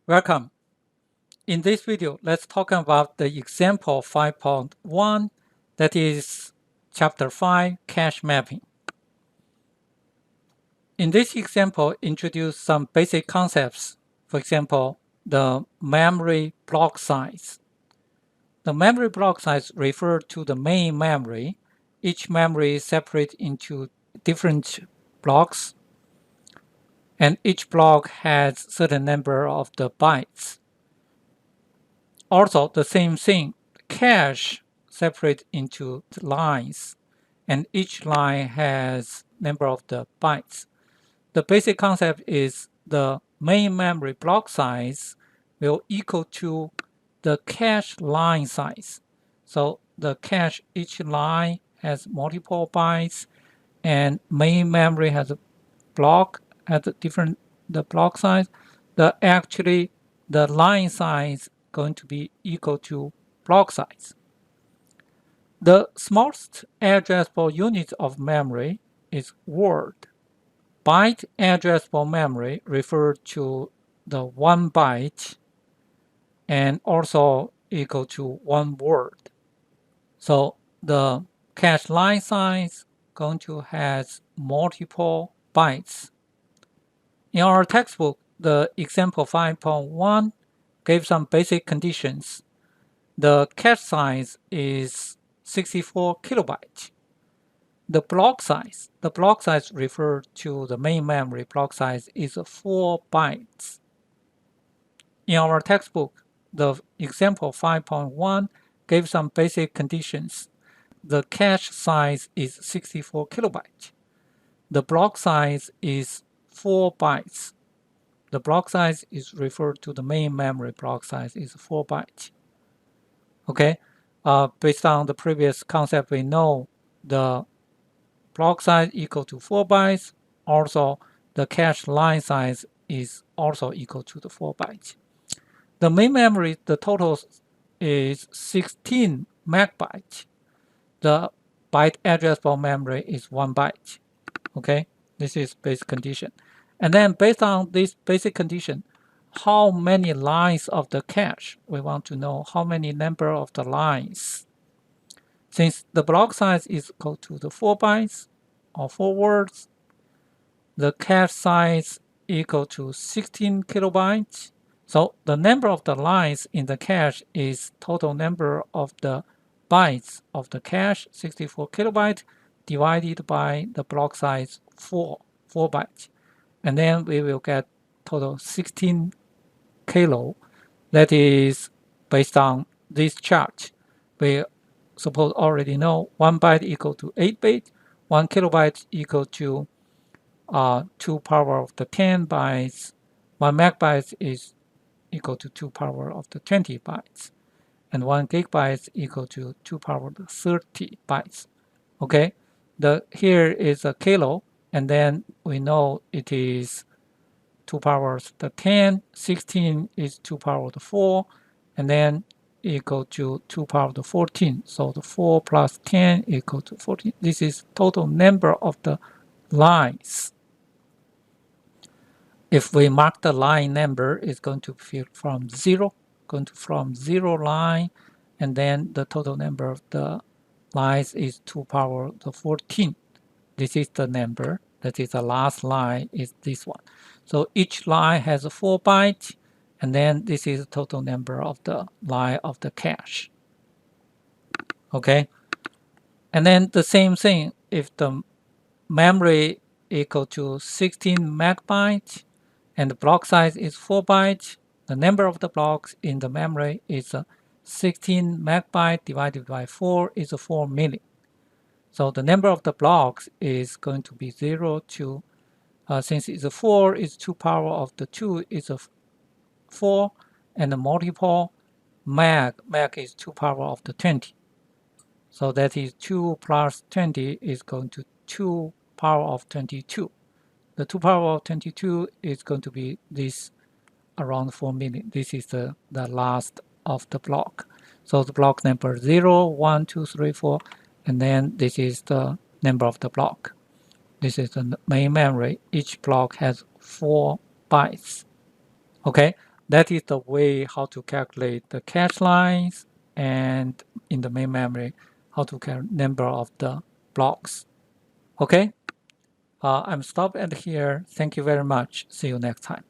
Welcome. In this video, let's talk about the example 5.1, that is chapter 5, cache mapping. In this example, introduce some basic concepts. For example, the memory block size. The memory block size refers to the main memory. Each memory is separated into different blocks, and each block has certain number of the bytes. Also, the same thing, cache separate into lines, and each line has number of the bytes. The basic concept is the main memory block size will equal to the cache line size. So the cache, each line has multiple bytes, and main memory has a block at the block size. The line size going to be equal to block size. The smallest addressable unit of memory is word. Byte addressable memory refers to the 1 byte and also equal to 1 word. So the cache line size going to has multiple bytes. In our textbook, the example 5.1 gave some basic conditions. The cache size is 64 kilobytes. The block size refers to the main memory block size is 4 bytes. In our textbook, the example 5.1 gave some basic conditions. The cache size is 64 kilobytes. The block size is 4 bytes. The block size is referred to the main memory block size is 4 bytes. Okay, based on the previous concept, we know the block size equal to 4 bytes. Also, the cache line size is also equal to the 4 bytes. The main memory, the total is 16 megabytes. The byte addressable memory is 1 byte. Okay, this is basic condition. And then based on this basic condition, how many lines of the cache? We want to know how many number of the lines. Since the block size is equal to the 4 bytes or 4 words, the cache size equal to 16 kilobytes. So the number of the lines in the cache is total number of the bytes of the cache, 64 kilobytes, divided by the block size 4 bytes. And then we will get total 16 kilo. That is based on this chart. We suppose already know 1 byte equal to 8 bit, 1 kilobyte equal to 2 power of the 10 bytes, 1 megabyte is equal to 2 power of the 20 bytes, and 1 gigabyte equal to 2 power of the 30 bytes. Okay, here is a kilo, and then we know it is 2 powers the 10, 16 is 2 power the 4, and then equal to 2 power the 14. So the 4 plus 10 equal to 14. This is total number of the lines. If we mark the line number, it's going to be from 0, from 0 line, and then the total number of the lines is 2 power the 14. This is the number. That is the last line is this one. So each line has 4 bytes, and then this is the total number of the line of the cache. Okay, and then the same thing, if the memory equal to 16 megabytes and the block size is 4 bytes, the number of the blocks in the memory is 16 megabytes divided by 4 is 4 million. So the number of the blocks is going to be 0 to, since it's a 4, is 2 power of the 2 is a 4, and the multiple mag is 2 power of the 20. So that is 2 plus 20 is going to 2 power of 22. The 2 power of 22 is going to be this around 4 million. This is the last of the block. So the block number 0, 1, 2, 3, 4, and then this is the number of the block. This is the main memory. Each block has 4 bytes. Okay, That is the way how to calculate the cache lines, and in the main memory, how to calculate number of the blocks. Okay, I'm stopped at here. Thank you very much. See you next time.